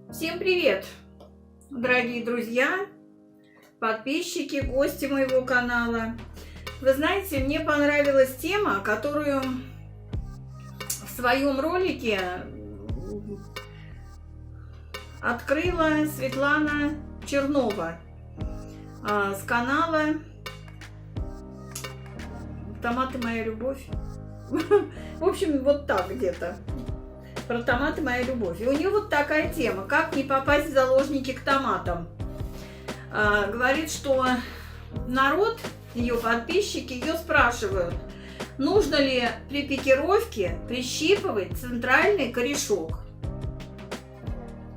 Всем привет, дорогие друзья, подписчики, гости моего канала. Вы знаете, мне понравилась тема, которую в своем ролике открыла Светлана Чернова с канала «Томаты. Моя любовь». В общем, вот так где-то. Про томаты «Моя любовь». И у нее вот такая тема: как не попасть в заложники к томатам. Говорит, что народ, ее подписчики, ее спрашивают, нужно ли при пикировке прищипывать центральный корешок.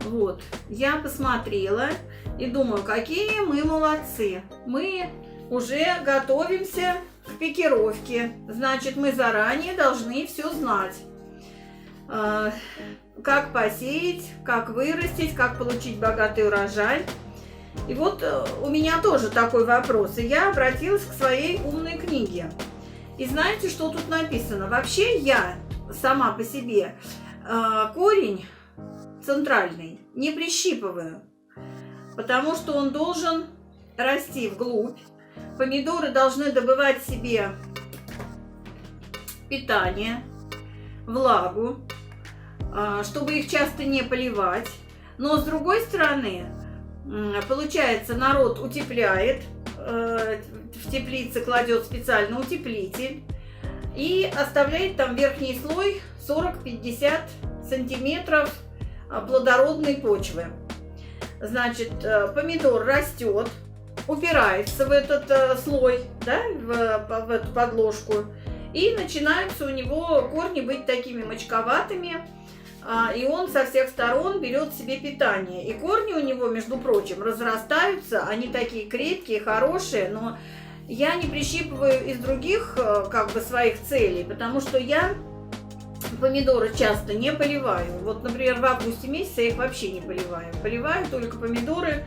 Вот, я посмотрела и думаю, какие мы молодцы. Мы уже готовимся к пикировке. Значит, мы заранее должны все знать. Как посеять, как вырастить, как получить богатый урожай. И вот у меня тоже такой вопрос. И я обратилась к своей умной книге. И знаете, что тут написано? Вообще я сама по себе корень центральный не прищипываю, потому что он должен расти вглубь. Помидоры должны добывать себе питание, влагу, чтобы их часто не поливать. Но с другой стороны, получается, народ утепляет, в теплице кладет специально утеплитель и оставляет там верхний слой 40-50 сантиметров плодородной почвы. Значит, помидор растет, упирается в этот слой, да, в эту подложку, и начинаются у него корни быть такими мочковатыми, и он со всех сторон берет себе питание. И корни у него, между прочим, разрастаются, они такие крепкие, хорошие, но я не прищипываю из других как бы своих целей, потому что я помидоры часто не поливаю. Вот, например, в августе месяце я их вообще не поливаю. Поливаю только помидоры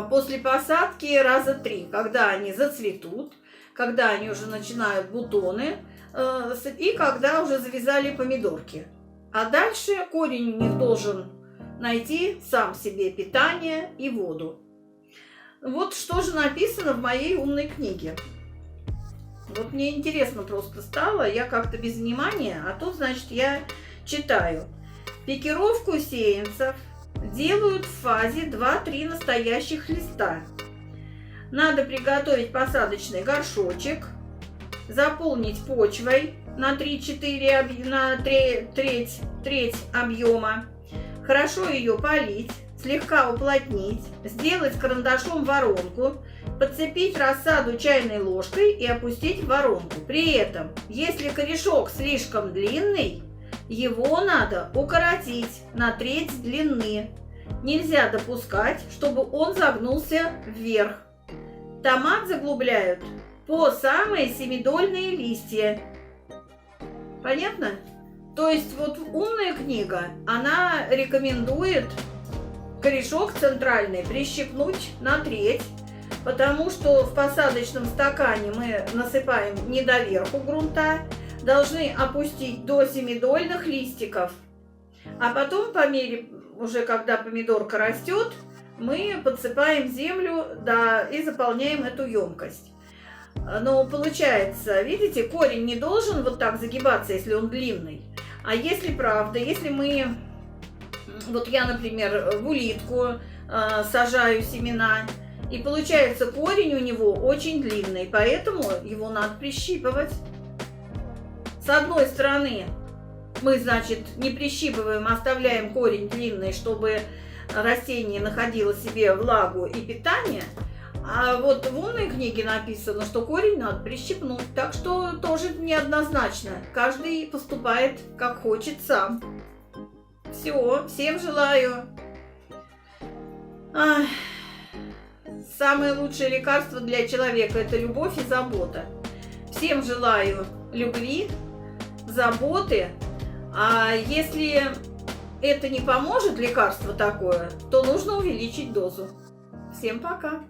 после посадки раза 3, когда они зацветут, когда они уже начинают бутоны и когда уже завязали помидорки. А дальше корень у них должен найти сам себе питание и воду. Вот что же написано в моей умной книге. Вот мне интересно просто стало, я как-то без внимания, а тут, значит, я читаю. Пикировку сеянцев делают в фазе 2-3 настоящих листа. Надо приготовить посадочный горшочек, заполнить почвой на 3-4, на треть объема, хорошо ее полить, слегка уплотнить, сделать карандашом воронку, подцепить рассаду чайной ложкой и опустить в воронку. При этом, если корешок слишком длинный, его надо укоротить на треть длины. Нельзя допускать, чтобы он загнулся вверх. Томат заглубляют по самые семидольные листья. Понятно? То есть вот умная книга, она рекомендует корешок центральный прищипнуть на треть, потому что в посадочном стакане мы насыпаем не доверху грунта, должны опустить до семидольных листиков, а потом по мере, уже когда помидорка растет, мы подсыпаем землю, да, и заполняем эту емкость. Но получается, видите, корень не должен вот так загибаться, если он длинный. А если правда, если мы, вот я, например, в улитку сажаю семена, и получается корень у него очень длинный, поэтому его надо прищипывать. С одной стороны мы, значит, не прищипываем, а оставляем корень длинный, чтобы растение находило себе влагу и питание. А вот в умной книге написано, что корень надо прищипнуть. Так что тоже неоднозначно. Каждый поступает как хочет сам. Все, всем желаю. Самое лучшее лекарство для человека – это любовь и забота. Всем желаю любви, заботы. А если это не поможет, лекарство такое, то нужно увеличить дозу. Всем пока!